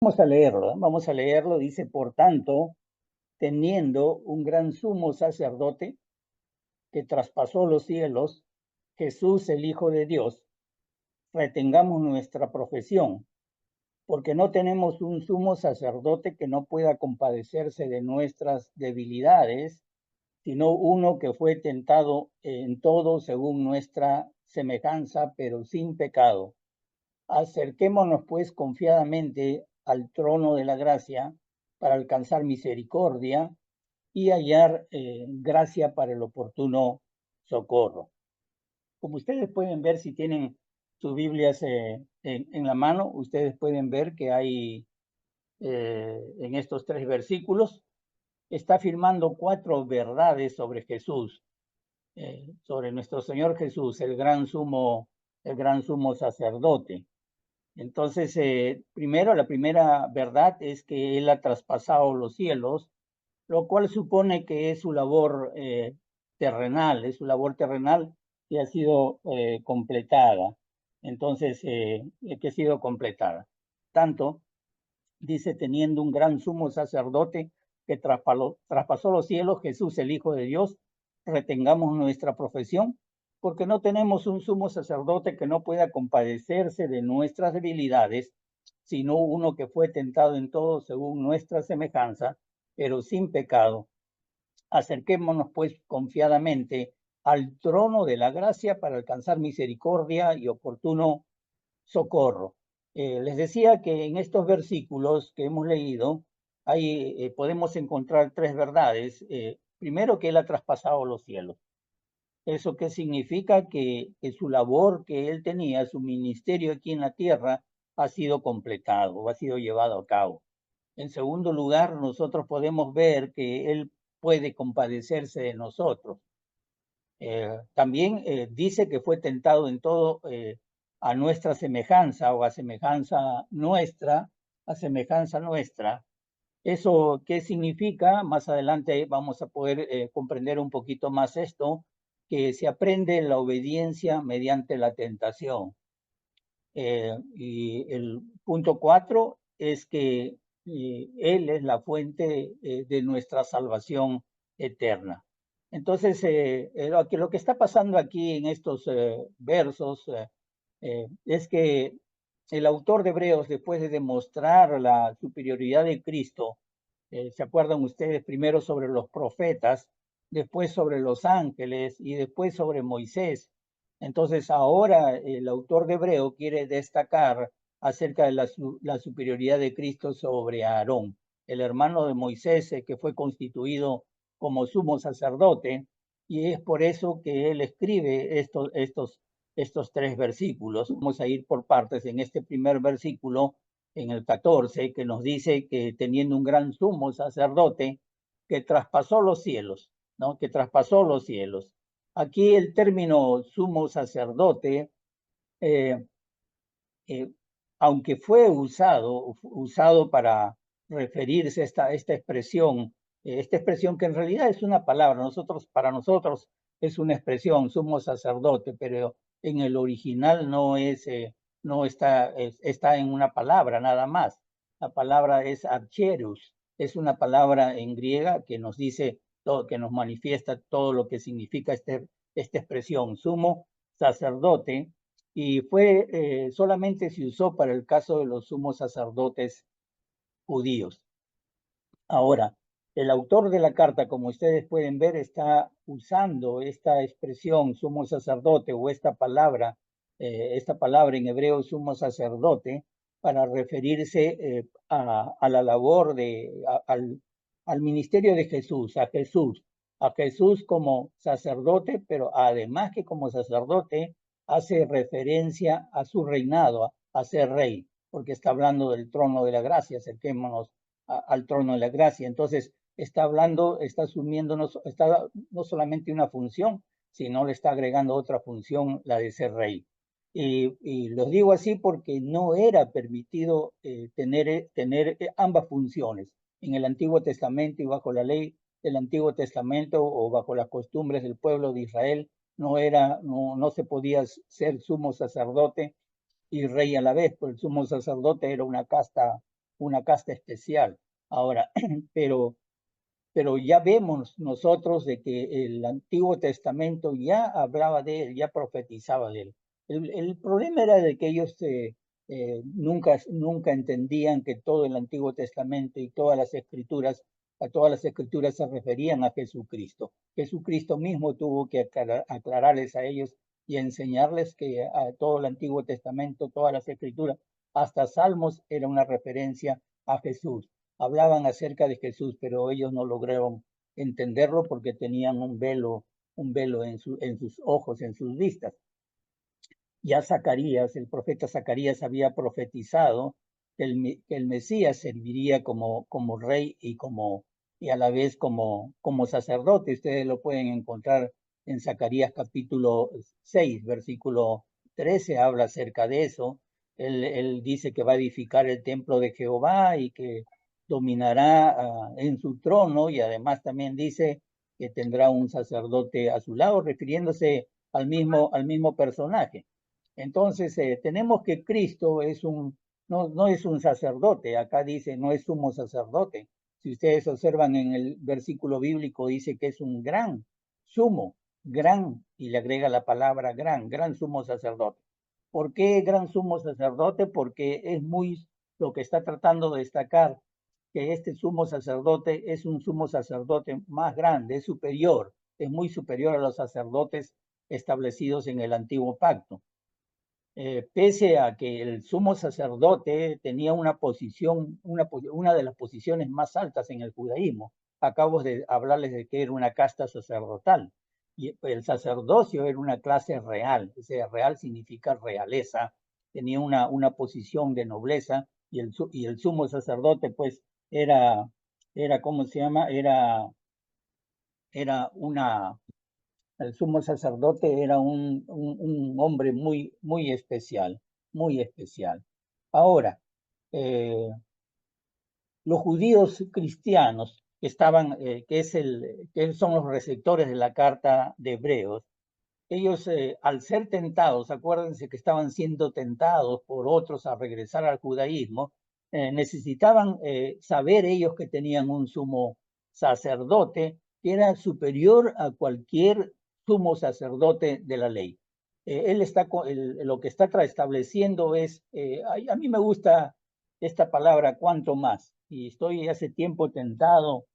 Vamos a leerlo, dice, por tanto, teniendo un gran sumo sacerdote que traspasó los cielos, Jesús el Hijo de Dios, retengamos nuestra profesión, porque no tenemos un sumo sacerdote que no pueda compadecerse de nuestras debilidades, sino uno que fue tentado en todo según nuestra semejanza, pero sin pecado. Acerquémonos pues confiadamente al trono de la gracia para alcanzar misericordia y hallar gracia para el oportuno socorro. Como ustedes pueden ver, si tienen sus Biblias en la mano, ustedes pueden ver que hay en estos 3 versículos, está afirmando 4 verdades sobre Jesús, sobre nuestro Señor Jesús, el gran sumo sacerdote. Entonces, primero, la primera verdad es que Él ha traspasado los cielos, lo cual supone que es su labor terrenal, que ha sido completada. Entonces, que ha sido completada. Tanto, dice, teniendo un gran sumo sacerdote que traspasó los cielos, Jesús el Hijo de Dios, retengamos nuestra profesión, porque no tenemos un sumo sacerdote que no pueda compadecerse de nuestras debilidades, sino uno que fue tentado en todo según nuestra semejanza, pero sin pecado. Acerquémonos pues confiadamente al trono de la gracia para alcanzar misericordia y oportuno socorro. Les decía que en estos versículos que hemos leído podemos encontrar 3 verdades. Primero, que Él ha traspasado los cielos. ¿Eso qué significa? Que su labor que Él tenía, su ministerio aquí en la tierra, ha sido completado, ha sido llevado a cabo. En segundo lugar, nosotros podemos ver que Él puede compadecerse de nosotros. También dice que fue tentado en todo a nuestra semejanza o a semejanza nuestra. ¿Eso qué significa? Más adelante vamos a poder comprender un poquito más esto, que se aprende la obediencia mediante la tentación. Y el punto 4 es que Él es la fuente de nuestra salvación eterna. Entonces, lo que está pasando aquí en estos versos es que el autor de Hebreos, después de demostrar la superioridad de Cristo, ¿se acuerdan ustedes? Primero sobre los profetas, después sobre los ángeles y después sobre Moisés. Entonces ahora el autor de Hebreo quiere destacar acerca de la superioridad de Cristo sobre Aarón, el hermano de Moisés, que fue constituido como sumo sacerdote, y es por eso que él escribe estos 3 versículos. Vamos a ir por partes. En este primer versículo, en el 14, que nos dice que teniendo un gran sumo sacerdote que traspasó los cielos, ¿no? Que traspasó los cielos. Aquí el término sumo sacerdote, eh, eh, aunque fue usado para referirse a esta expresión que en realidad es una palabra, para nosotros es una expresión, sumo sacerdote, pero en el original no está en una palabra nada más. La palabra es archerus, es una palabra en griega que nos dice todo, que nos manifiesta todo lo que significa esta expresión, sumo sacerdote, y solamente se usó para el caso de los sumos sacerdotes judíos. Ahora, el autor de la carta, como ustedes pueden ver, está usando esta expresión sumo sacerdote o esta palabra en hebreo sumo sacerdote, para referirse a la labor al ministerio de Jesús, a Jesús como sacerdote, pero además que como sacerdote hace referencia a su reinado, a ser rey, porque está hablando del trono de la gracia. Acerquémonos al trono de la gracia. Entonces, está asumiendo no solamente una función, sino le está agregando otra función, la de ser rey. Y lo digo así porque no era permitido tener ambas funciones. En el Antiguo Testamento y bajo la ley del Antiguo Testamento o bajo las costumbres del pueblo de Israel, no se podía ser sumo sacerdote y rey a la vez, porque el sumo sacerdote era una casta una casta especial. Ahora, pero pero ya vemos nosotros de que el Antiguo Testamento ya hablaba de él, ya profetizaba de él. El problema era de que ellos nunca entendían que todo el Antiguo Testamento y todas las escrituras, a todas las escrituras se referían a Jesucristo. Jesucristo mismo tuvo que aclararles a ellos y enseñarles que a todo el Antiguo Testamento, todas las escrituras, hasta Salmos era una referencia a Jesús. Hablaban acerca de Jesús, pero ellos no lograron entenderlo porque tenían un velo en sus ojos, en sus vistas. Ya Zacarías, el profeta Zacarías había profetizado que el Mesías serviría como rey y a la vez como sacerdote. Ustedes lo pueden encontrar en Zacarías capítulo 6, versículo 13, habla acerca de eso. Él dice que va a edificar el templo de Jehová y que dominará en su trono, y además también dice que tendrá un sacerdote a su lado, refiriéndose al mismo personaje. Entonces, tenemos que Cristo no es un sacerdote, acá dice no es sumo sacerdote. Si ustedes observan en el versículo bíblico, dice que es un gran sumo, gran, y le agrega la palabra gran sumo sacerdote. ¿Por qué gran sumo sacerdote? Porque lo que está tratando de destacar, que este sumo sacerdote es un sumo sacerdote más grande, es muy superior a los sacerdotes establecidos en el antiguo pacto. Pese a que el sumo sacerdote tenía una posición, una de las posiciones más altas en el judaísmo. Acabo de hablarles de que era una casta sacerdotal. Y el sacerdocio era una clase real, o sea, real significa realeza, tenía una posición de nobleza, y el sumo sacerdote, pues, ¿cómo se llama? Era el sumo sacerdote era un hombre muy especial, muy especial. Ahora, eh, los judíos cristianos que son los receptores de la carta de Hebreos, ellos al ser tentados, acuérdense que estaban siendo tentados por otros a regresar al judaísmo, necesitaban saber ellos que tenían un sumo sacerdote que era superior a cualquier sumo sacerdote de la ley. Lo que está estableciendo es, a mí me gusta esta palabra, cuanto más, y estoy hace tiempo tentado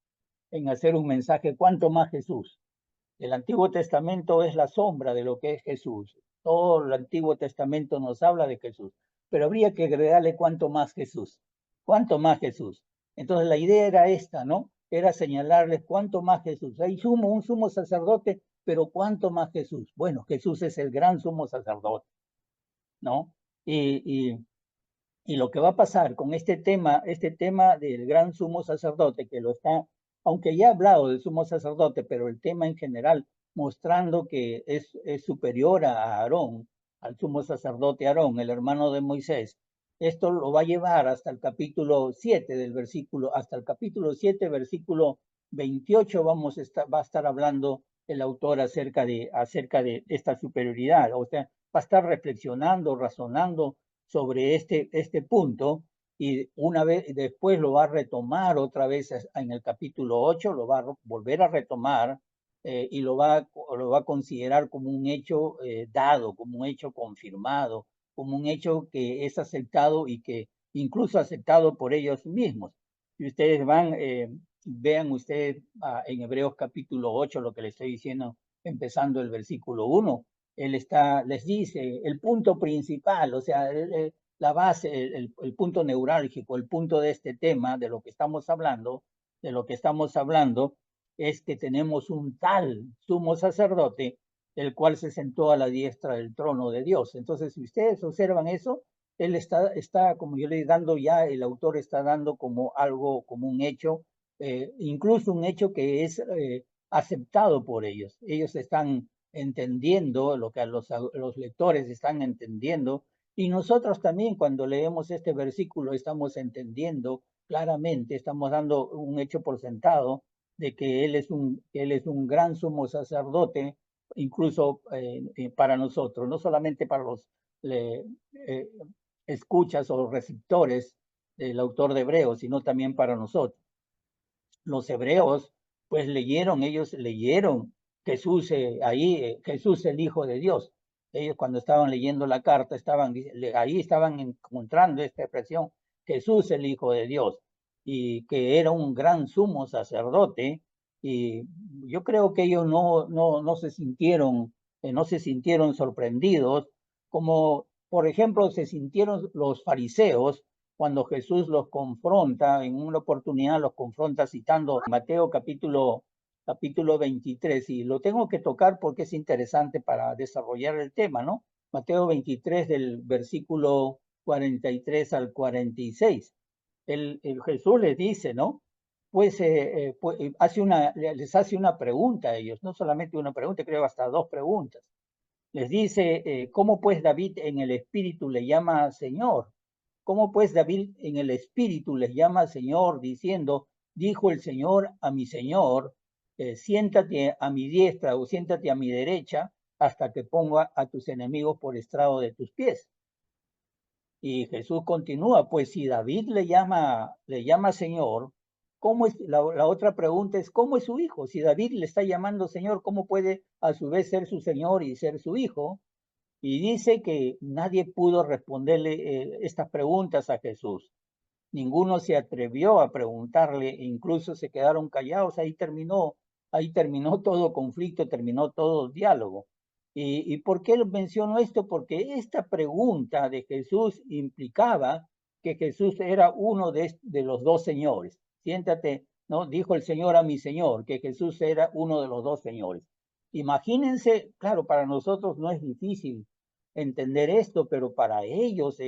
en hacer un mensaje, cuanto más Jesús. El Antiguo Testamento es la sombra de lo que es Jesús. Todo el Antiguo Testamento nos habla de Jesús, pero habría que agregarle cuánto más Jesús, cuánto más Jesús. Entonces la idea era esta, ¿no? Era señalarles cuánto más Jesús. Hay un sumo sacerdote, pero cuánto más Jesús. Bueno, Jesús es el gran sumo sacerdote, ¿no? Y lo que va a pasar con este tema del gran sumo sacerdote, que aunque ya he hablado del sumo sacerdote, pero el tema en general, mostrando que es superior a Aarón, al sumo sacerdote Aarón, el hermano de Moisés, esto lo va a llevar hasta el capítulo 7 hasta el capítulo 7, versículo 28, va a estar hablando el autor acerca de esta superioridad, o sea, va a estar reflexionando, razonando sobre este punto, y una vez después lo va a retomar otra vez en el capítulo 8, lo va a volver a retomar, y lo va a considerar como un hecho dado, como un hecho confirmado, como un hecho que es aceptado y que incluso aceptado por ellos mismos. Si ustedes vean ustedes en Hebreos capítulo 8 lo que les estoy diciendo, empezando el versículo 1, les dice el punto principal, o sea, la base, el punto neurálgico, el punto de este tema, de lo que estamos hablando, es que tenemos un tal sumo sacerdote, el cual se sentó a la diestra del trono de Dios. Entonces, si ustedes observan eso, él está como yo le dando ya, el autor está dando como algo, como un hecho, incluso un hecho que es aceptado por ellos. Ellos están entendiendo lo que los lectores están entendiendo, y nosotros también cuando leemos este versículo estamos entendiendo claramente, estamos dando un hecho por sentado de que él es un gran sumo sacerdote, incluso para nosotros, no solamente para los eh, escuchas o receptores el autor de Hebreos, sino también para nosotros. Los hebreos, pues ellos leyeron Jesús ahí, Jesús el Hijo de Dios. Ellos cuando estaban leyendo la carta, ahí estaban encontrando esta expresión, Jesús el Hijo de Dios, y que era un gran sumo sacerdote. Y yo creo que ellos no se sintieron sorprendidos, como por ejemplo se sintieron los fariseos cuando Jesús los confronta, en una oportunidad los confronta citando Mateo capítulo 23, y lo tengo que tocar porque es interesante para desarrollar el tema, ¿no? Mateo 23 del versículo 43 al 46. Jesús les dice, ¿no? Pues, les hace una pregunta a ellos, no solamente una pregunta, creo hasta dos preguntas. Les dice, ¿cómo pues David en el espíritu le llama Señor? ¿Cómo pues David en el espíritu les llama Señor, diciendo, dijo el Señor a mi Señor, siéntate a mi diestra o siéntate a mi derecha hasta que ponga a tus enemigos por estrado de tus pies? Y Jesús continúa, pues si David le llama Señor, ¿cómo es? La otra pregunta es, ¿cómo es su hijo? Si David le está llamando Señor, ¿cómo puede a su vez ser su Señor y ser su hijo? Y dice que nadie pudo responderle estas preguntas a Jesús. Ninguno se atrevió a preguntarle, incluso se quedaron callados. Ahí terminó todo conflicto, terminó todo diálogo. ¿Y por qué menciono esto? Porque esta pregunta de Jesús implicaba que Jesús era uno de los dos señores. Siéntate, ¿no? Dijo el Señor a mi Señor, que Jesús era uno de los dos señores. Imagínense, claro, para nosotros no es difícil entender esto, pero para ellos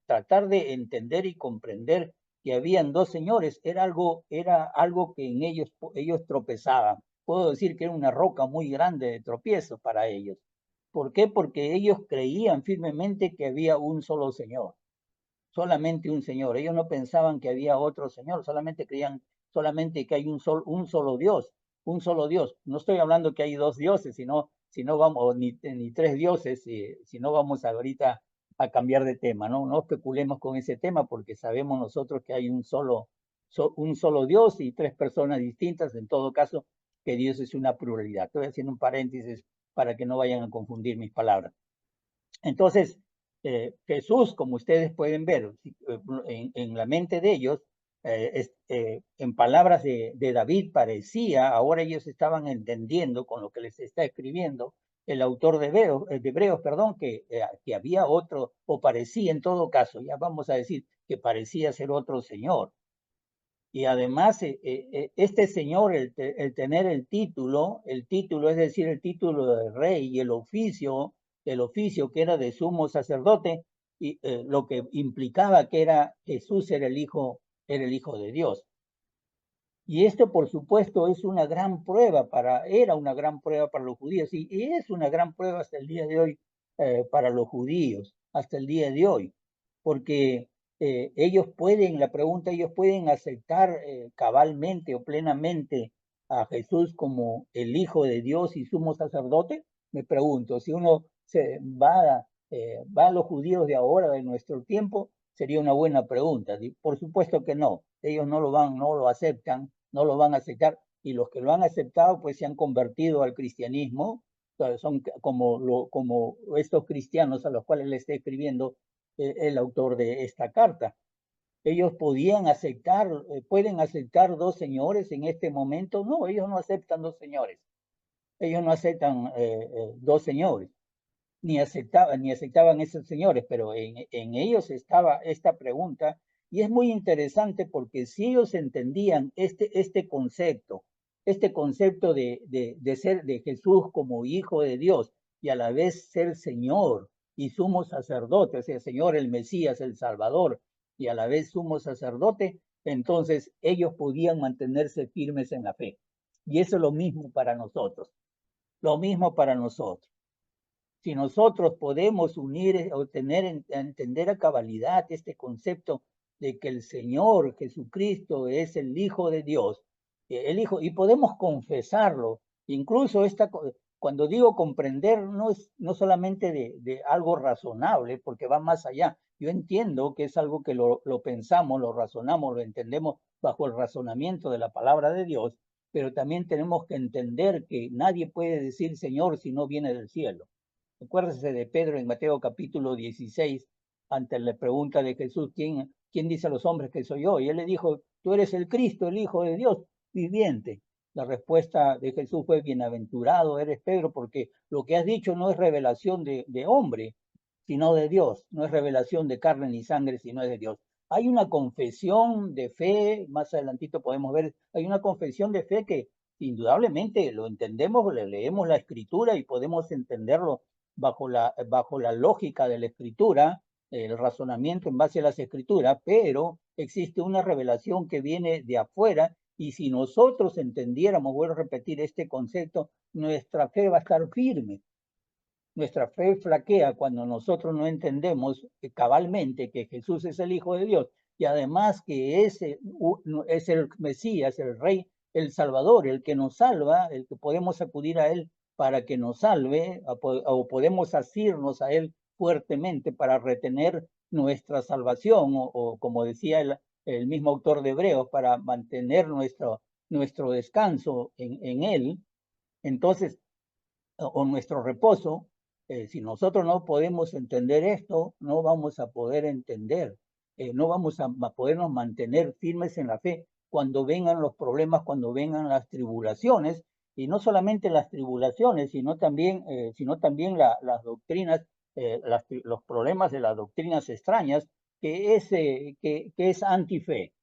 tratar de entender y comprender que habían dos señores era algo que en ellos tropezaban. Puedo decir que era una roca muy grande de tropiezo para ellos. ¿Por qué? Porque ellos creían firmemente que había un solo Señor, solamente un Señor. Ellos no pensaban que había otro Señor, solamente creían solamente que hay un solo Dios, un solo Dios. No estoy hablando que hay dos dioses, si no vamos, ni tres dioses, si no vamos ahorita a cambiar de tema, ¿no? No especulemos con ese tema porque sabemos nosotros que hay un solo Dios y tres personas distintas, en todo caso, que Dios es una pluralidad. Estoy haciendo un paréntesis para que no vayan a confundir mis palabras. Entonces, Jesús, como ustedes pueden ver en la mente de ellos, en palabras de David parecía, ahora ellos estaban entendiendo con lo que les está escribiendo el autor de Hebreos, perdón, que había otro, o parecía en todo caso, ya vamos a decir que parecía ser otro Señor. Y además, este señor, el tener el título, es decir, el título de rey y el oficio que era de sumo sacerdote, y lo que implicaba que Jesús era el hijo de Dios. Y esto, por supuesto, era una gran prueba para los judíos, y es una gran prueba hasta el día de hoy para los judíos, hasta el día de hoy, porque ellos pueden aceptar cabalmente o plenamente a Jesús como el Hijo de Dios y sumo sacerdote. Me pregunto, si uno va a los judíos de ahora, de nuestro tiempo, sería una buena pregunta. Por supuesto que no, ellos no lo aceptan, no lo van a aceptar, y los que lo han aceptado pues se han convertido al cristianismo. Son como estos cristianos a los cuales le está escribiendo el autor de esta carta. Ellos pueden aceptar dos señores en este momento. No, ellos no aceptan dos señores. Ellos no aceptan dos señores, ni aceptaban esos señores, pero en ellos estaba esta pregunta, y es muy interesante porque si ellos entendían este concepto de ser de Jesús como hijo de Dios y a la vez ser Señor y sumo sacerdote, o sea, Señor, el Mesías, el Salvador, y a la vez sumo sacerdote, entonces ellos podían mantenerse firmes en la fe. Y eso es lo mismo para nosotros, lo mismo para nosotros. Si nosotros podemos unir o entender a cabalidad este concepto de que el Señor Jesucristo es el Hijo de Dios, y podemos confesarlo, incluso cuando digo comprender, no es no solamente de algo razonable, porque va más allá. Yo entiendo que es algo que lo pensamos, lo razonamos, lo entendemos bajo el razonamiento de la palabra de Dios, pero también tenemos que entender que nadie puede decir Señor si no viene del cielo. Acuérdese de Pedro en Mateo capítulo 16, ante la pregunta de Jesús, ¿quién dice a los hombres que soy yo? Y él le dijo, tú eres el Cristo, el Hijo de Dios viviente. La respuesta de Jesús fue, bienaventurado eres Pedro, porque lo que has dicho no es revelación de hombre, sino de Dios, no es revelación de carne ni sangre, sino es de Dios. Hay una confesión de fe, más adelantito podemos ver, hay una confesión de fe que indudablemente lo entendemos, le leemos la escritura y podemos entenderlo bajo la lógica de la escritura, el razonamiento en base a las escrituras, pero existe una revelación que viene de afuera y si nosotros entendiéramos, vuelvo a repetir este concepto, nuestra fe va a estar firme. Nuestra fe flaquea cuando nosotros no entendemos cabalmente que Jesús es el Hijo de Dios y además que es el Mesías, el Rey, el Salvador, el que nos salva, el que podemos acudir a Él para que nos salve o podemos asirnos a Él fuertemente para retener nuestra salvación o como decía el mismo autor de Hebreos, para mantener nuestro descanso en Él. Entonces, o nuestro reposo, si nosotros no podemos entender esto, no vamos a poder entender, no vamos a podernos mantener firmes en la fe cuando vengan los problemas, cuando vengan las tribulaciones, y no solamente las tribulaciones, sino también las doctrinas, los problemas de las doctrinas extrañas, que es antife,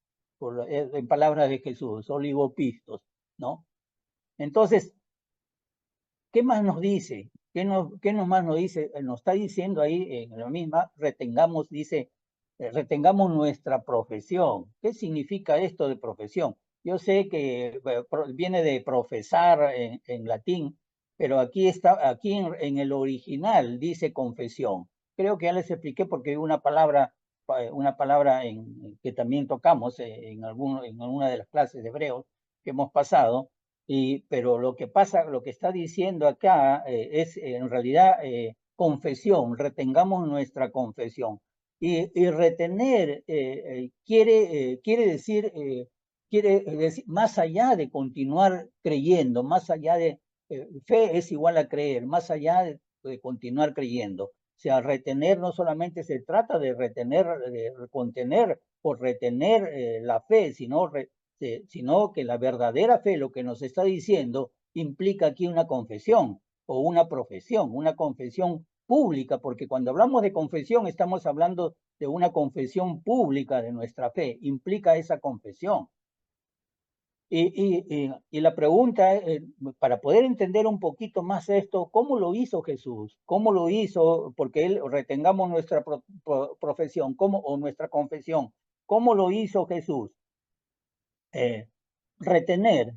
en palabras de Jesús, oligopistos, ¿no? Entonces, ¿qué más nos dice? ¿Qué más nos dice? Nos está diciendo ahí en la misma, retengamos, dice, retengamos nuestra profesión. ¿Qué significa esto de profesión? Yo sé que viene de profesar en latín, pero aquí en el original dice confesión. Creo que ya les expliqué porque hay una palabra que también tocamos en alguna de las clases de hebreo que hemos pasado, pero lo que pasa, lo que está diciendo acá es en realidad confesión, retengamos nuestra confesión. Y retener quiere decir, más allá de continuar creyendo, más allá de, fe es igual a creer, más allá de continuar creyendo. O sea, retener no solamente se trata de retener, de contener o retener la fe, sino que la verdadera fe, lo que nos está diciendo, implica aquí una confesión o una confesión pública, porque cuando hablamos de confesión estamos hablando de una confesión pública de nuestra fe, implica esa confesión. Y la pregunta, para poder entender un poquito más esto, ¿cómo lo hizo Jesús? ¿Cómo lo hizo? Porque él retengamos nuestra profesión, o nuestra confesión. ¿Cómo lo hizo Jesús? Retener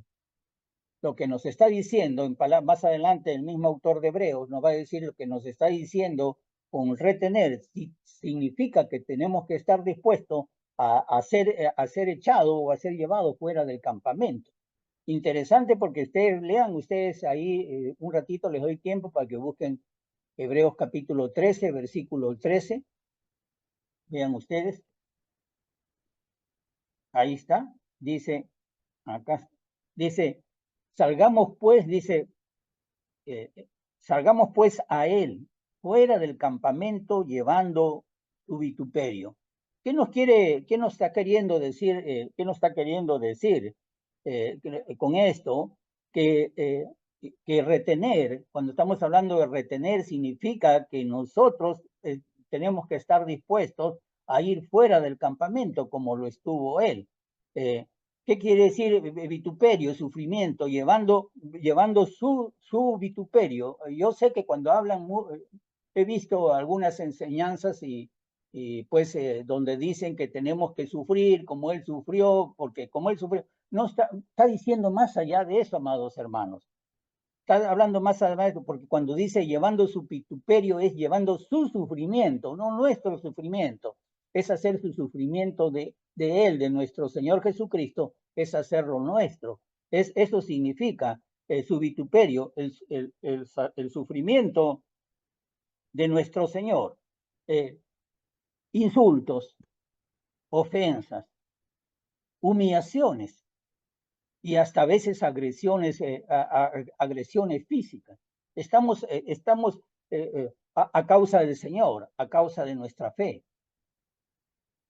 lo que nos está diciendo, más adelante el mismo autor de Hebreos nos va a decir lo que nos está diciendo con retener, significa que tenemos que estar dispuestos a ser echado o a ser llevado fuera del campamento. Interesante porque lean ustedes ahí un ratito, les doy tiempo para que busquen Hebreos capítulo 13, versículo 13. Vean ustedes, ahí está, dice, acá, dice, salgamos pues, dice, salgamos pues a él, fuera del campamento, llevando su vituperio. ¿Qué nos está queriendo decir? ¿Qué nos está queriendo decir con esto? Que retener, cuando estamos hablando de retener, significa que nosotros tenemos que estar dispuestos a ir fuera del campamento, como lo estuvo él. ¿Qué quiere decir vituperio? Sufrimiento, llevando su vituperio. Yo sé que cuando hablan, he visto algunas enseñanzas y pues donde dicen que tenemos que sufrir como él sufrió, porque como él sufrió, no está diciendo más allá de eso, amados hermanos. Está hablando más allá de eso, porque cuando dice llevando su vituperio es llevando su sufrimiento, no nuestro sufrimiento. Es hacer su sufrimiento de él, de nuestro Señor Jesucristo, es hacerlo nuestro. Eso significa. su vituperio, el sufrimiento de nuestro Señor, insultos, ofensas, humillaciones y hasta a veces agresiones, agresiones físicas. Estamos a causa del Señor, a causa de nuestra fe.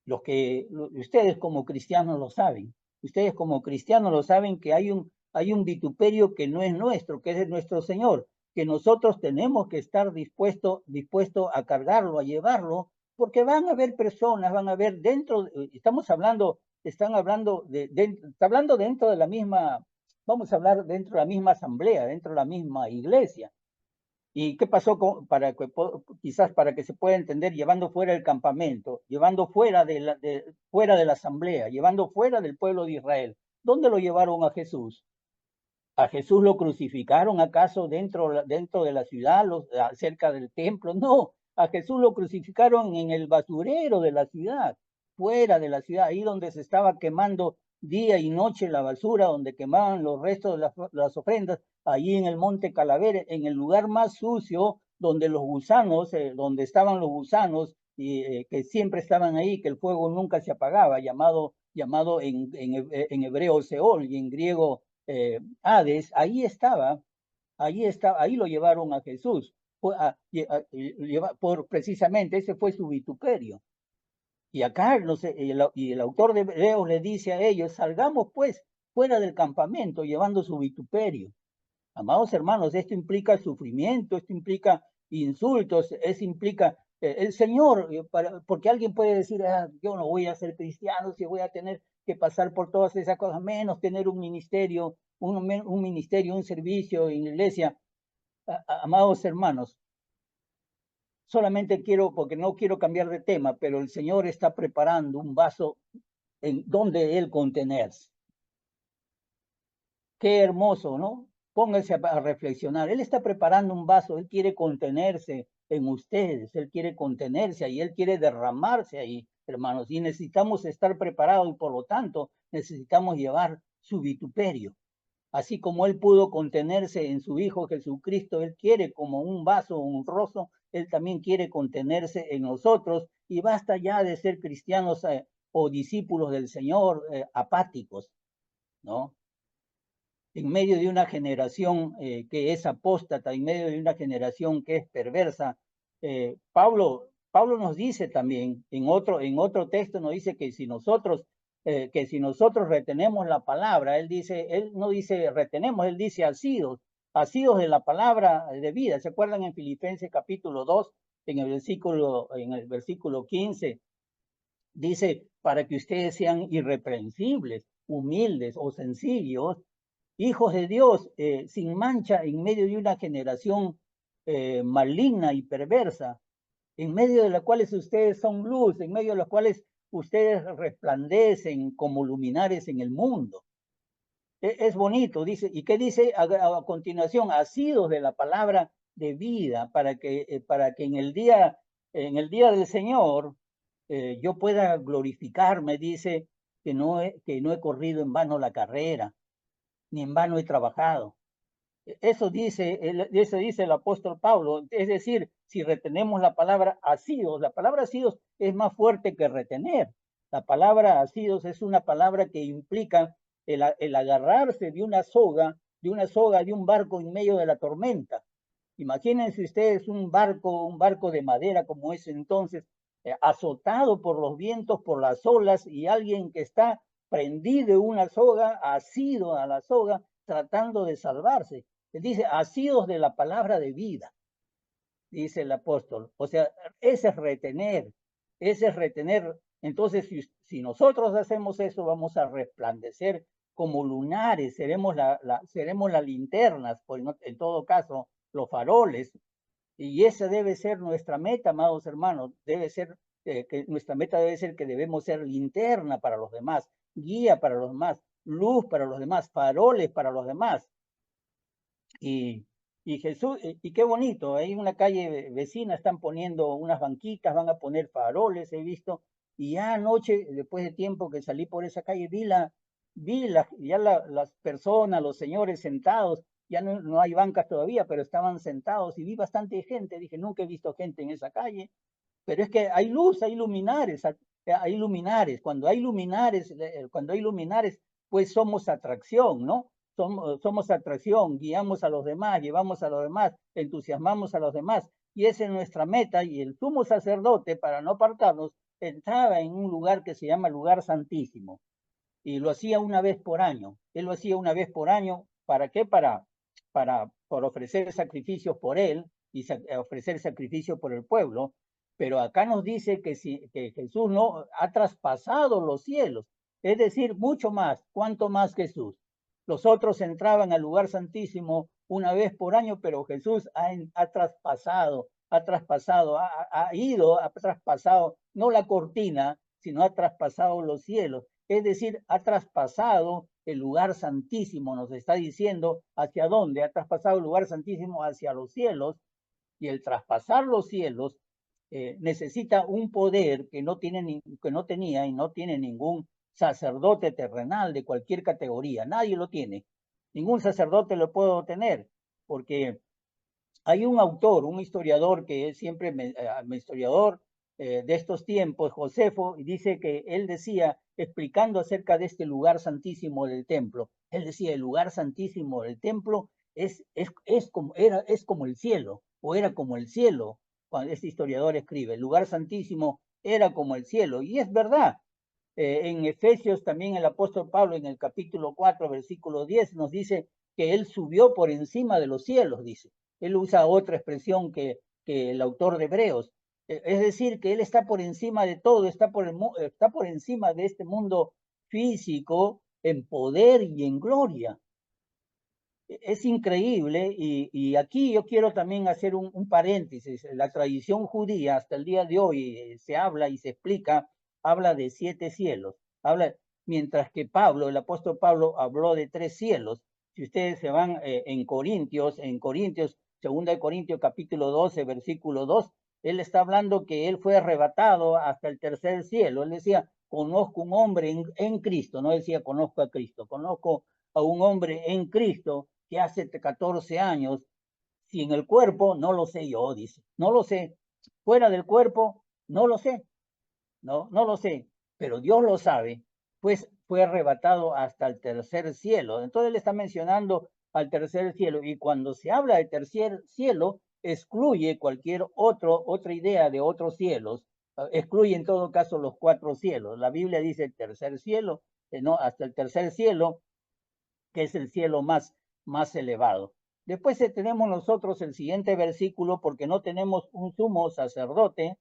Ustedes como cristianos lo saben. Ustedes como cristianos lo saben que hay un vituperio que no es nuestro, que es de nuestro Señor, que nosotros tenemos que estar dispuesto a cargarlo, a llevarlo, porque van a haber personas, van a haber está hablando dentro de la misma, vamos a hablar dentro de la misma asamblea, dentro de la misma iglesia. ¿Y qué pasó quizás para que se pueda entender, llevando fuera el campamento, llevando fuera fuera de la asamblea, llevando fuera del pueblo de Israel? ¿Dónde lo llevaron a Jesús? ¿A Jesús lo crucificaron acaso dentro de la ciudad, cerca del templo? No, a Jesús lo crucificaron en el basurero de la ciudad, fuera de la ciudad, ahí donde se estaba quemando día y noche la basura, donde quemaban los restos de las ofrendas, allí en el monte Calavera, en el lugar más sucio, donde los gusanos, donde estaban los gusanos, y que siempre estaban ahí, que el fuego nunca se apagaba, llamado en hebreo Seol y en griego Hades. Ahí lo llevaron a Jesús, precisamente ese fue su vituperio. Y acá el autor de Hebreos le dice a ellos, salgamos pues fuera del campamento llevando su vituperio. Amados hermanos, esto implica sufrimiento, esto implica insultos, implica el Señor, porque alguien puede decir, yo no voy a ser cristiano si voy a tener que pasar por todas esas cosas, menos tener un ministerio, un servicio en la iglesia. Amados hermanos, solamente porque no quiero cambiar de tema, pero el Señor está preparando un vaso en donde Él contenerse. Qué hermoso, ¿no? Pónganse a reflexionar. Él está preparando un vaso, Él quiere contenerse en ustedes, Él quiere contenerse ahí, Él quiere derramarse ahí, hermanos. Y necesitamos estar preparados y por lo tanto necesitamos llevar su vituperio. Así como Él pudo contenerse en su Hijo Jesucristo, Él quiere como un vaso honroso, Él también quiere contenerse en nosotros y basta ya de ser cristianos o discípulos del Señor apáticos, ¿no? En medio de una generación que es apóstata, en medio de una generación que es perversa. Pablo nos dice también, en otro texto nos dice que si nosotros retenemos la palabra, él no dice retenemos, él dice asidos de la palabra de vida. ¿Se acuerdan en Filipenses capítulo 2, en el versículo 15? Dice, para que ustedes sean irreprensibles, humildes o sencillos, hijos de Dios, sin mancha en medio de una generación maligna y perversa, en medio de la cuales ustedes son luz, en medio de las cuales ustedes resplandecen como luminares en el mundo. Es bonito, dice. ¿Y qué dice a continuación? Asidos de la palabra de vida, para que en el día del Señor yo pueda glorificarme, dice, que no he corrido en vano la carrera, ni en vano he trabajado. Eso dice el apóstol Pablo. Es decir, si retenemos la palabra asidos, la palabra asidos es más fuerte que retener. La palabra asidos es una palabra que implica el agarrarse de una soga, de un barco en medio de la tormenta. Imagínense ustedes un barco de madera como ese entonces, azotado por los vientos, por las olas, y alguien que está prendido en una soga, asido a la soga, tratando de salvarse. Él dice, asidos de la palabra de vida, dice el apóstol. O sea, ese es retener, Entonces, si nosotros hacemos eso, vamos a resplandecer como lunares, seremos las linternas, pues, en todo caso, los faroles. Y esa debe ser nuestra meta, amados hermanos. Nuestra meta debe ser que debemos ser linterna para los demás, guía para los demás, luz para los demás, faroles para los demás. Y Jesús, y qué bonito, hay una calle vecina, están poniendo unas banquitas, van a poner faroles, he visto, y ya anoche, después de tiempo que salí por esa calle, vi las personas, los señores sentados, ya no hay bancas todavía, pero estaban sentados y vi bastante gente. Dije, nunca he visto gente en esa calle, pero es que hay luz, hay luminares, hay luminares. Cuando hay luminares, pues somos atracción, ¿no? Somos atracción, guiamos a los demás, llevamos a los demás, entusiasmamos a los demás. Y esa es nuestra meta. Y el sumo sacerdote, para no apartarnos, entraba en un lugar que se llama lugar santísimo. Y lo hacía una vez por año. Él lo hacía una vez por año. ¿Para qué? Por ofrecer sacrificios por él y ofrecer sacrificios por el pueblo. Pero acá nos dice que Jesús no ha traspasado los cielos, es decir, mucho más. ¿Cuánto más Jesús? Los otros entraban al lugar santísimo una vez por año, pero Jesús ha traspasado, ha traspasado no la cortina, sino ha traspasado los cielos. Es decir, ha traspasado el lugar santísimo, nos está diciendo hacia dónde, ha traspasado el lugar santísimo hacia los cielos, y el traspasar los cielos necesita un poder que no tenía y no tiene ningún sacerdote terrenal de cualquier categoría. Nadie lo tiene. Ningún sacerdote lo puede tener, porque hay un autor, un historiador que es siempre historiador de estos tiempos, Josefo, y dice que él decía, explicando acerca de este lugar santísimo del templo, él decía, el lugar santísimo del templo es como el cielo, o era como el cielo, cuando este historiador escribe, el lugar santísimo era como el cielo, y es verdad. En Efesios también el apóstol Pablo en el capítulo 4, versículo 10 nos dice que él subió por encima de los cielos, dice. Él usa otra expresión que el autor de Hebreos. Es decir, que él está por encima de todo, está por encima de este mundo físico en poder y en gloria. Es increíble, y aquí yo quiero también hacer un paréntesis. La tradición judía hasta el día de hoy se habla y se explica, habla de 7 cielos, mientras que Pablo, el apóstol Pablo, habló de 3 cielos. Si ustedes se van en Corintios, 2 Corintios capítulo 12, versículo 2, él está hablando que él fue arrebatado hasta el tercer cielo. Él decía, conozco un hombre en Cristo, no decía conozco a Cristo, conozco a un hombre en Cristo que hace 14 años, si en el cuerpo, no lo sé yo, dice, no lo sé, fuera del cuerpo, no lo sé, no lo sé, pero Dios lo sabe, pues fue arrebatado hasta el tercer cielo. Entonces él está mencionando al tercer cielo, y cuando se habla del tercer cielo, excluye cualquier otra idea de otros cielos, excluye en todo caso los 4 cielos. La Biblia dice el tercer cielo, no, hasta el tercer cielo, que es el cielo más elevado. Después tenemos nosotros el siguiente versículo, porque no tenemos un sumo sacerdote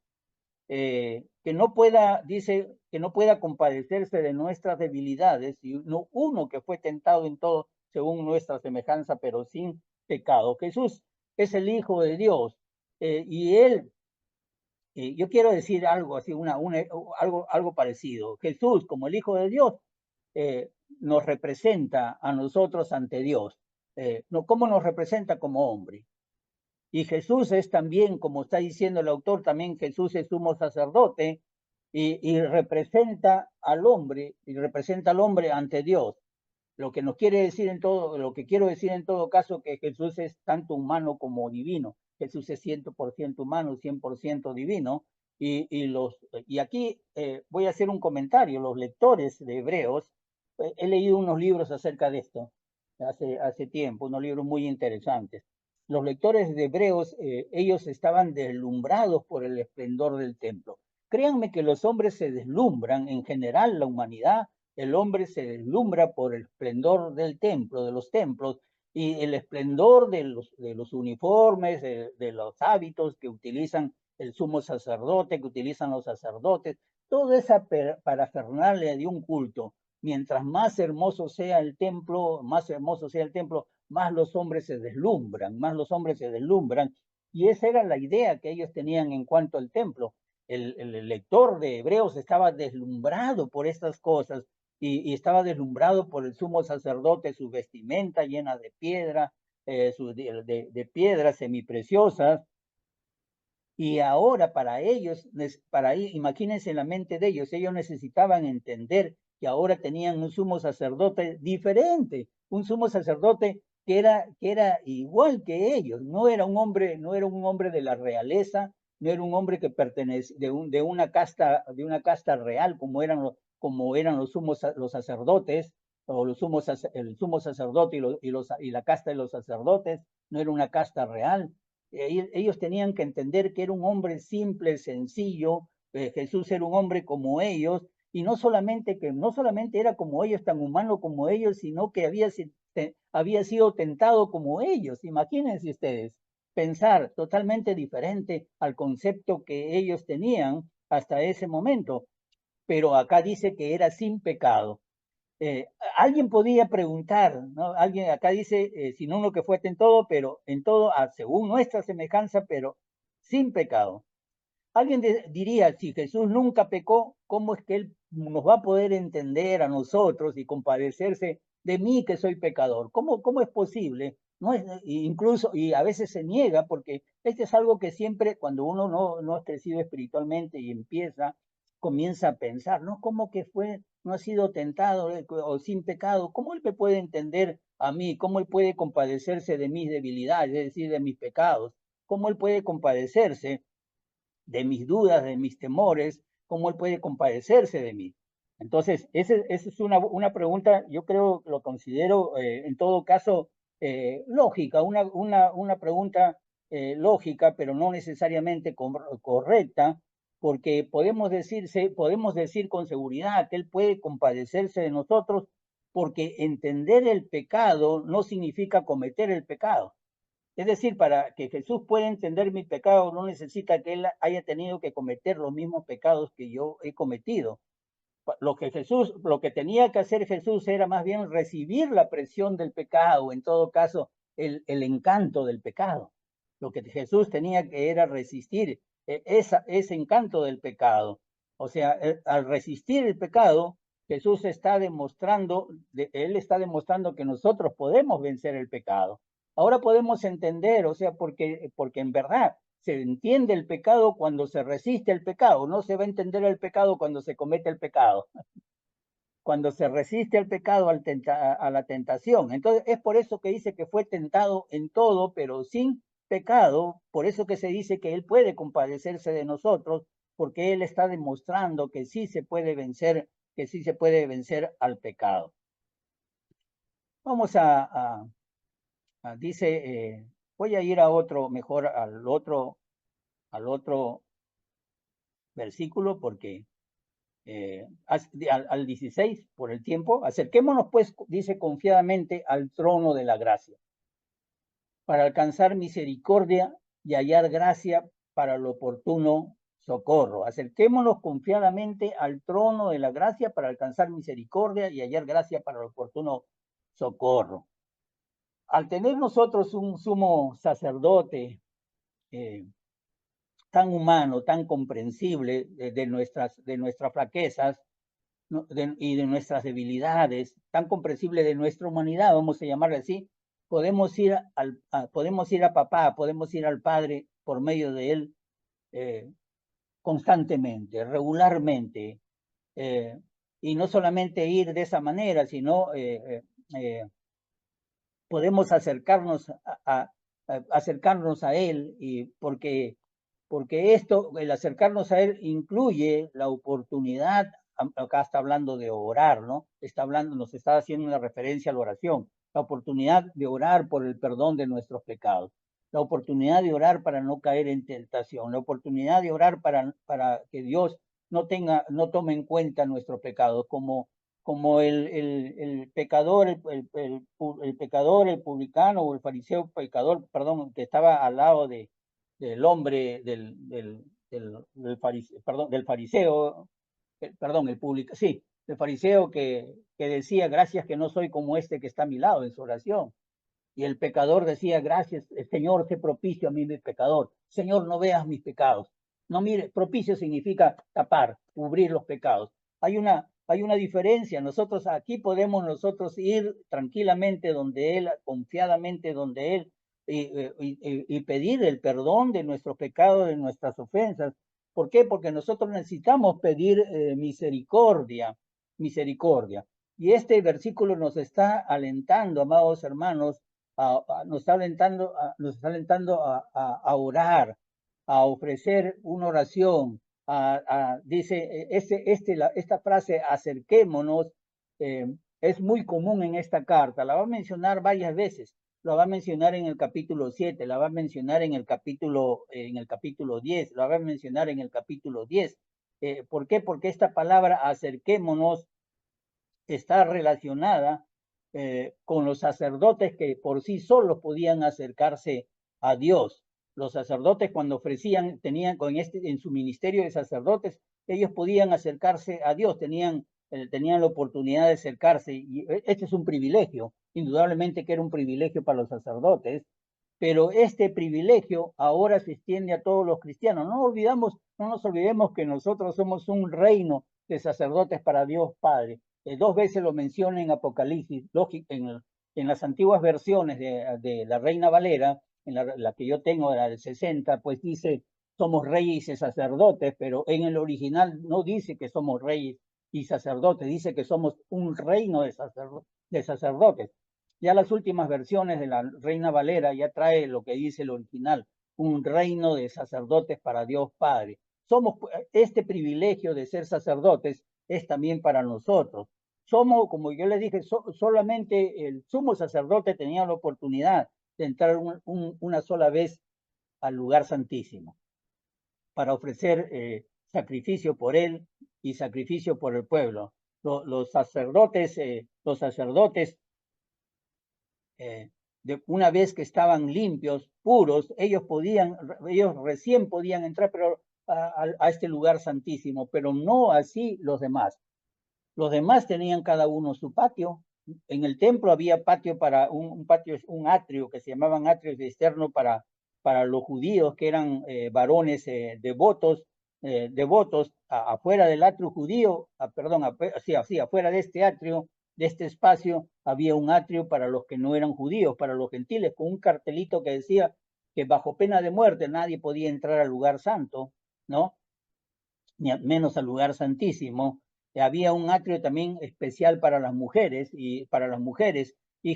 que no pueda, dice, que no pueda compadecerse de nuestras debilidades, y uno que fue tentado en todo según nuestra semejanza, pero sin pecado. Jesús es el Hijo de Dios, y él, yo quiero decir algo así, algo parecido. Jesús, como el Hijo de Dios, nos representa a nosotros ante Dios. ¿Cómo nos representa? Como hombre. Y Jesús es también, como está diciendo el autor, también Jesús es sumo sacerdote y representa al hombre, ante Dios. Lo que quiero decir en todo caso, que Jesús es tanto humano como divino. Jesús es 100% humano, 100% divino. Y aquí voy a hacer un comentario. Los lectores de Hebreos, he leído unos libros acerca de esto hace tiempo, unos libros muy interesantes. Los lectores de Hebreos, ellos estaban deslumbrados por el esplendor del templo. Créanme que los hombres se deslumbran, en general la humanidad, el hombre se deslumbra por el esplendor del templo, de los templos, y el esplendor de los uniformes, de los hábitos que utilizan el sumo sacerdote, que utilizan los sacerdotes, toda esa parafernalia de un culto. Mientras más hermoso sea el templo, más los hombres se deslumbran, y esa era la idea que ellos tenían en cuanto al templo. El lector de Hebreos estaba deslumbrado por estas cosas, y estaba deslumbrado por el sumo sacerdote, su vestimenta llena de piedra, de piedras semipreciosas. Y ahora imagínense en la mente de ellos necesitaban entender que ahora tenían un sumo sacerdote diferente, un sumo sacerdote que era igual que ellos. No era un hombre, no era un hombre de la realeza, no era un hombre que pertenece de una casta real, como eran los sacerdotes, o el sumo sacerdote y la casta de los sacerdotes, no era una casta real. Ellos tenían que entender que era un hombre simple, sencillo. Jesús era un hombre como ellos, y no solamente era como ellos, tan humano como ellos, sino que había sido tentado como ellos. Imagínense ustedes, pensar totalmente diferente al concepto que ellos tenían hasta ese momento. Pero acá dice que era sin pecado. Eh, Alguien podía preguntar, ¿no? Alguien acá dice, sin uno que fue tentado, pero en todo, según nuestra semejanza, pero sin pecado. Alguien diría, si Jesús nunca pecó, ¿cómo es que Él nos va a poder entender a nosotros y compadecerse de mí que soy pecador? ¿Cómo es posible? No es, incluso, y a veces se niega, porque este es algo que siempre, cuando uno no ha crecido espiritualmente y comienza a pensar, ¿no? ¿Cómo que no ha sido tentado o sin pecado? ¿Cómo Él me puede entender a mí? ¿Cómo Él puede compadecerse de mis debilidades, es decir, de mis pecados? ¿Cómo Él puede compadecerse de mis dudas, de mis temores? ¿Cómo Él puede compadecerse de mí? Entonces, esa es una pregunta, yo creo, lo considero en todo caso lógica, una pregunta lógica, pero no necesariamente correcta, porque podemos decir con seguridad que Él puede compadecerse de nosotros, porque entender el pecado no significa cometer el pecado. Es decir, para que Jesús pueda entender mi pecado, no necesita que Él haya tenido que cometer los mismos pecados que yo he cometido. Lo que tenía que hacer Jesús era más bien recibir la presión del pecado, en todo caso, el encanto del pecado. Lo que Jesús tenía que era resistir ese encanto del pecado. O sea, al resistir el pecado, Jesús Él está demostrando que nosotros podemos vencer el pecado. Ahora podemos entender, o sea, porque en verdad se entiende el pecado cuando se resiste el pecado, no se va a entender el pecado cuando se comete el pecado, cuando se resiste el pecado a la tentación. Entonces es por eso que dice que fue tentado en todo, pero sin pecado. Por eso que se dice que Él puede compadecerse de nosotros, porque Él está demostrando que sí se puede vencer, que sí se puede vencer al pecado. Vamos dice, voy a ir a otro, mejor al otro versículo, porque al 16, por el tiempo, acerquémonos pues, dice, confiadamente al trono de la gracia, para alcanzar misericordia y hallar gracia para el oportuno socorro. Acerquémonos confiadamente al trono de la gracia para alcanzar misericordia y hallar gracia para el oportuno socorro. Al tener nosotros un sumo sacerdote tan humano, tan comprensible de nuestras flaquezas, ¿no? Y de nuestras debilidades, tan comprensible de nuestra humanidad, vamos a llamarle así, podemos ir a papá, podemos ir al Padre por medio de él constantemente, regularmente, eh, y no solamente ir de esa manera, sino podemos acercarnos a él, y porque el acercarnos a él incluye la oportunidad. Acá está hablando de orar, ¿no? Nos está haciendo una referencia a la oración, la oportunidad de orar por el perdón de nuestros pecados, la oportunidad de orar para no caer en tentación, la oportunidad de orar para que Dios no tome en cuenta nuestros pecados, como el pecador, el pecador, el publicano o el fariseo pecador, perdón, que estaba al lado del hombre, del fariseo, perdón, sí, el fariseo que decía, gracias que no soy como este que está a mi lado en su oración. Y el pecador decía, gracias, Señor, sé propicio a mí, mi pecador. Señor, no veas mis pecados. No mire, propicio significa tapar, cubrir los pecados. Hay una diferencia. Aquí podemos nosotros ir tranquilamente donde Él, confiadamente donde Él, y pedir el perdón de nuestros pecados, de nuestras ofensas. ¿Por qué? Porque nosotros necesitamos pedir misericordia. Y este versículo nos está alentando, amados hermanos, nos está alentando a orar, a ofrecer una oración, dice, esta frase, acerquémonos, es muy común en esta carta, la va a mencionar varias veces, la va a mencionar en el capítulo 7, la va a mencionar en el capítulo 10, la va a mencionar en el capítulo 10. ¿Por qué? Porque esta palabra acerquémonos está relacionada con los sacerdotes que por sí solos podían acercarse a Dios. Los sacerdotes cuando ofrecían, tenían en su ministerio de sacerdotes, ellos podían acercarse a Dios, tenían la oportunidad de acercarse, y este es un privilegio, indudablemente que era un privilegio para los sacerdotes, pero este privilegio ahora se extiende a todos los cristianos. No nos olvidemos que nosotros somos un reino de sacerdotes para Dios Padre. Dos veces lo menciona en Apocalipsis, en las antiguas versiones de la Reina Valera, en la que yo tengo, la del 60, pues dice, somos reyes y sacerdotes, pero en el original no dice que somos reyes y sacerdotes, dice que somos un reino de sacerdotes. Ya las últimas versiones de la Reina Valera ya trae lo que dice el original, un reino de sacerdotes para Dios Padre. Este privilegio de ser sacerdotes es también para nosotros. Somos, como yo les dije, solamente el sumo sacerdote tenía la oportunidad de entrar una sola vez al lugar santísimo para ofrecer sacrificio por él y sacrificio por el pueblo. Los sacerdotes una vez que estaban limpios, puros, ellos recién podían entrar a este lugar santísimo, pero no así los demás. Los demás tenían cada uno su patio. En el templo había patio para un atrio que se llamaban atrios externos para los judíos que eran varones devotos, afuera del atrio judío, afuera de este atrio, de este espacio, había un atrio para los que no eran judíos, para los gentiles, con un cartelito que decía que bajo pena de muerte nadie podía entrar al lugar santo, ¿no? Ni menos al lugar santísimo. Había un atrio también especial para las mujeres y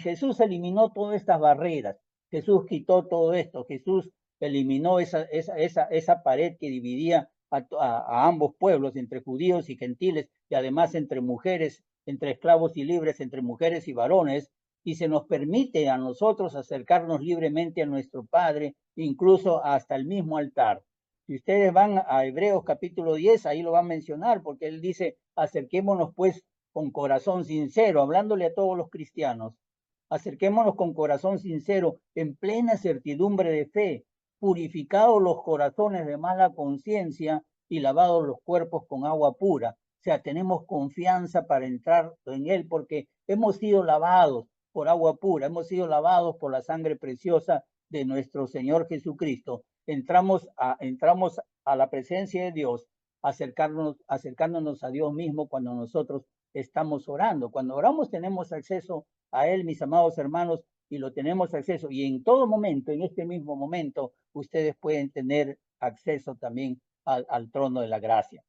Jesús eliminó todas estas barreras. Jesús quitó todo esto. Jesús eliminó esa pared que dividía a ambos pueblos, entre judíos y gentiles, y además entre mujeres, entre esclavos y libres, entre mujeres y varones, y se nos permite a nosotros acercarnos libremente a nuestro Padre, incluso hasta el mismo altar. Si ustedes van a Hebreos capítulo 10, ahí lo va a mencionar, porque él dice, acerquémonos pues con corazón sincero, hablándole a todos los cristianos, acerquémonos con corazón sincero, en plena certidumbre de fe, purificados los corazones de mala conciencia y lavados los cuerpos con agua pura. O sea, tenemos confianza para entrar en él porque hemos sido lavados por agua pura, hemos sido lavados por la sangre preciosa de nuestro Señor Jesucristo. Entramos a la presencia de Dios, acercándonos a Dios mismo cuando nosotros estamos orando. Cuando oramos tenemos acceso a Él, mis amados hermanos, y lo tenemos acceso. Y en todo momento, en este mismo momento, ustedes pueden tener acceso también al trono de la gracia.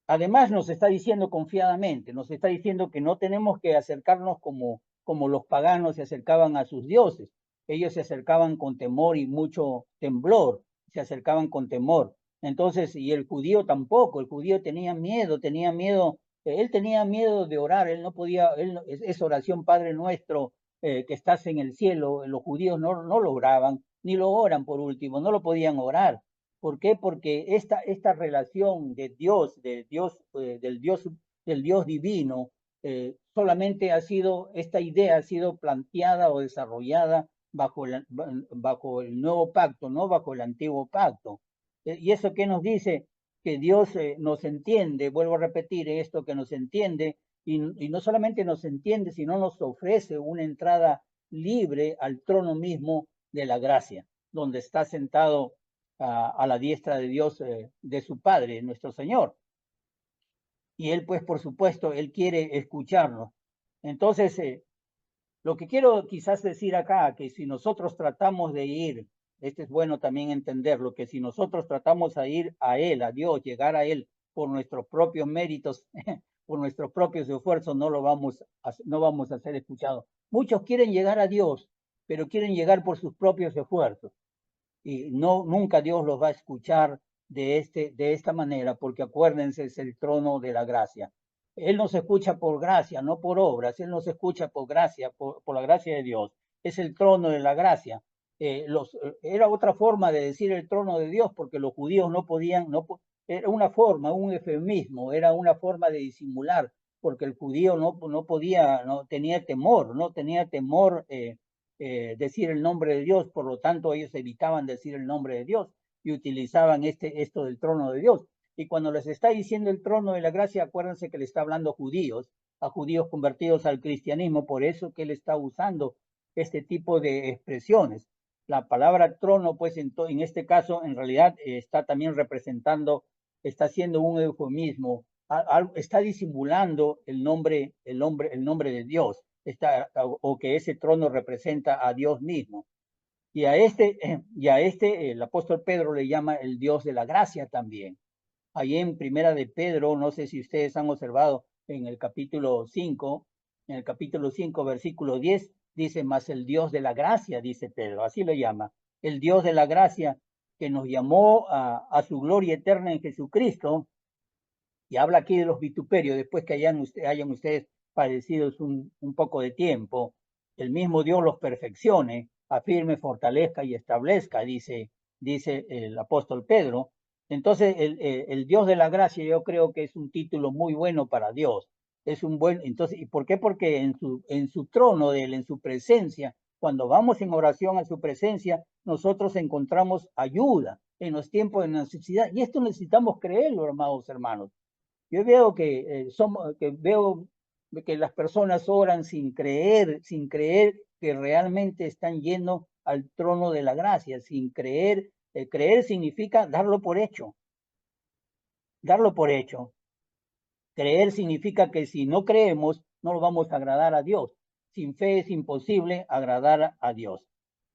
Además nos está diciendo confiadamente, nos está diciendo que no tenemos que acercarnos como los paganos se acercaban a sus dioses. Ellos se acercaban con temor y mucho temblor, se acercaban con temor. Entonces, y el judío tampoco, el judío tenía miedo, él tenía miedo de orar, él no podía, esa oración Padre nuestro que estás en el cielo, los judíos no lo oraban, ni lo oran por último, no lo podían orar. ¿Por qué? Porque esta relación del Dios divino, solamente esta idea ha sido planteada o desarrollada bajo el nuevo pacto, no bajo el antiguo pacto. ¿Y eso qué nos dice? Que Dios nos entiende, vuelvo a repetir esto, que nos entiende, y no solamente nos entiende, sino nos ofrece una entrada libre al trono mismo de la gracia, donde está sentado a la diestra de Dios, de su Padre, nuestro Señor. Y Él, pues, por supuesto, Él quiere escucharnos. Entonces, lo que quiero quizás decir acá, que si nosotros tratamos de ir, es bueno también entenderlo, que si nosotros tratamos de ir a Él, a Dios, llegar a Él por nuestros propios méritos, por nuestros propios esfuerzos no vamos a ser escuchados. Muchos quieren llegar a Dios, pero quieren llegar por sus propios esfuerzos. Y nunca Dios los va a escuchar de esta manera, porque acuérdense, es el trono de la gracia. Él nos escucha por gracia, no por obras. Él nos escucha por gracia, por la gracia de Dios. Es el trono de la gracia. Era otra forma de decir el trono de Dios, porque los judíos no podían, era una forma, un eufemismo, era una forma de disimular, porque el judío no podía, no tenía temor, decir el nombre de Dios, por lo tanto ellos evitaban decir el nombre de Dios y utilizaban esto del trono de Dios. Y cuando les está diciendo el trono de la gracia, acuérdense que le está hablando a judíos convertidos al cristianismo, por eso que él está usando este tipo de expresiones. La palabra trono, pues en este caso, en realidad está también representando, está haciendo un eufemismo, está disimulando el nombre de Dios, o que ese trono representa a Dios mismo. Y a este el apóstol Pedro le llama el Dios de la gracia también. Ahí en Primera de Pedro, no sé si ustedes han observado en el capítulo 5, versículo 10, dice, más el Dios de la gracia, dice Pedro, así lo llama, el Dios de la gracia que nos llamó a su gloria eterna en Jesucristo, y habla aquí de los vituperios, después que hayan ustedes padecido un poco de tiempo, el mismo Dios los perfeccione, afirme, fortalezca y establezca, dice el apóstol Pedro. Entonces, el Dios de la gracia yo creo que es un título muy bueno para Dios. Es un buen, entonces, ¿y por qué? Porque en su trono de él, en su presencia, cuando vamos en oración a su presencia, nosotros encontramos ayuda en los tiempos de necesidad. Y esto necesitamos creerlo, amados hermanos. Yo veo veo que las personas oran sin creer que realmente están yendo al trono de la gracia, sin creer. Creer significa darlo por hecho. Darlo por hecho. Creer significa que si no creemos, no lo vamos a agradar a Dios. Sin fe es imposible agradar a Dios.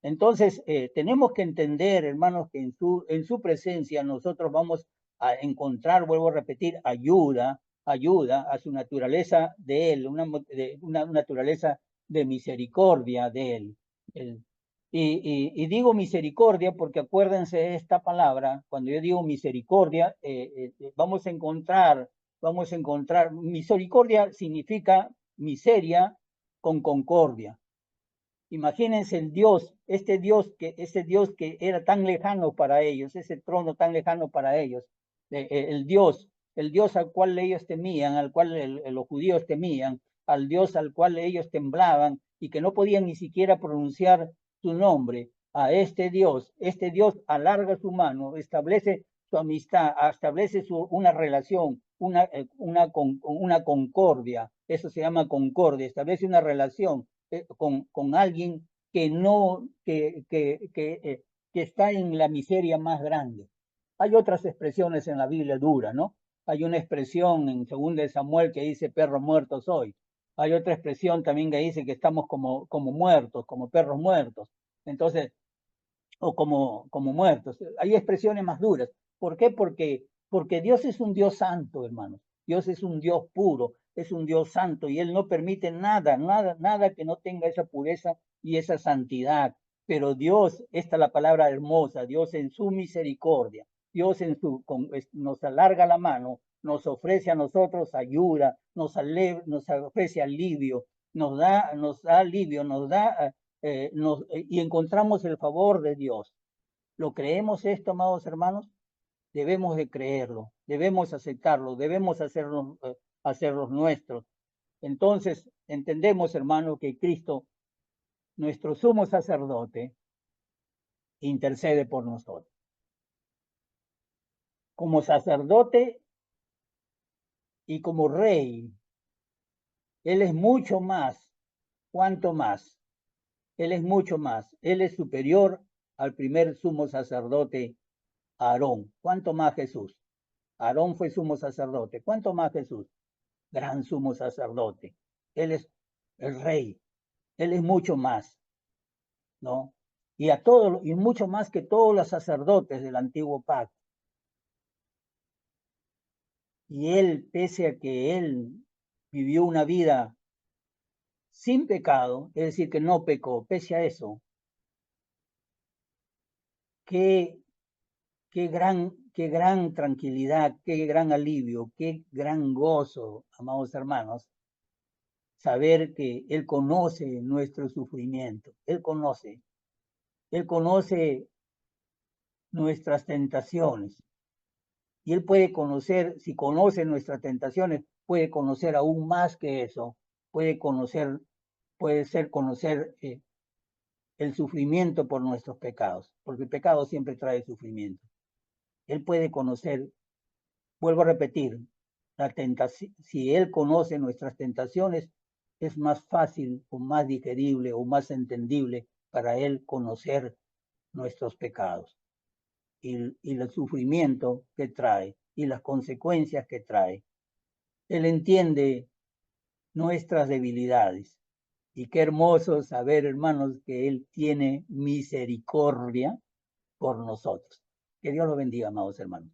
Entonces, tenemos que entender, hermanos, que en su presencia nosotros vamos a encontrar, vuelvo a repetir, ayuda a su naturaleza de Él, una naturaleza de misericordia de Él. Y digo misericordia porque acuérdense de esta palabra, cuando yo digo misericordia, vamos a encontrar, misericordia significa miseria con concordia. Imagínense el Dios, ese Dios que era tan lejano para ellos, ese trono tan lejano para ellos, el Dios al cual ellos temían, al cual los judíos temían, al Dios al cual ellos temblaban y que no podían ni siquiera pronunciar su nombre. A este Dios alarga su mano, establece su amistad, establece una relación, una concordia, eso se llama concordia, establece una relación con alguien que no, que está en la miseria más grande. Hay otras expresiones en la Biblia duras, ¿no? Hay una expresión en 2 Samuel que dice perro muerto soy. Hay otra expresión también que dice que estamos como muertos, como perros muertos. Entonces, o como muertos. Hay expresiones más duras. ¿Por qué? Porque Dios es un Dios santo, hermanos. Dios es un Dios puro, es un Dios santo y Él no permite nada que no tenga esa pureza y esa santidad. Pero Dios, esta es la palabra hermosa, Dios en su misericordia, Dios nos alarga la mano, nos ofrece a nosotros ayuda, nos ofrece alivio, nos da alivio, y encontramos el favor de Dios. ¿Lo creemos esto, amados hermanos? Debemos de creerlo, debemos aceptarlo, debemos hacerlos nuestros. Entonces, entendemos, hermano, que Cristo, nuestro sumo sacerdote, intercede por nosotros. Como sacerdote y como rey, Él es mucho más. ¿Cuánto más? Él es mucho más. Él es superior al primer sumo sacerdote, Aarón. ¿Cuánto más Jesús? Aarón fue sumo sacerdote. ¿Cuánto más Jesús? Gran sumo sacerdote. Él es el rey. Él es mucho más, ¿no? Y mucho más que todos los sacerdotes del antiguo pacto. Y él, pese a que él vivió una vida sin pecado, es decir, que no pecó, pese a eso, qué, qué gran tranquilidad, qué gran alivio, qué gran gozo, amados hermanos, saber que Él conoce nuestro sufrimiento, Él conoce nuestras tentaciones. Y Él puede conocer, si conoce nuestras tentaciones, puede conocer aún más que eso, puede conocer, puede ser conocer el sufrimiento por nuestros pecados, porque el pecado siempre trae sufrimiento. Él puede conocer, vuelvo a repetir, la tentación, si Él conoce nuestras tentaciones, es más fácil o más digerible o más entendible para Él conocer nuestros pecados y el sufrimiento que trae y las consecuencias que trae. Él entiende nuestras debilidades. Y qué hermoso saber, hermanos, que Él tiene misericordia por nosotros. Que Dios lo bendiga, amados hermanos.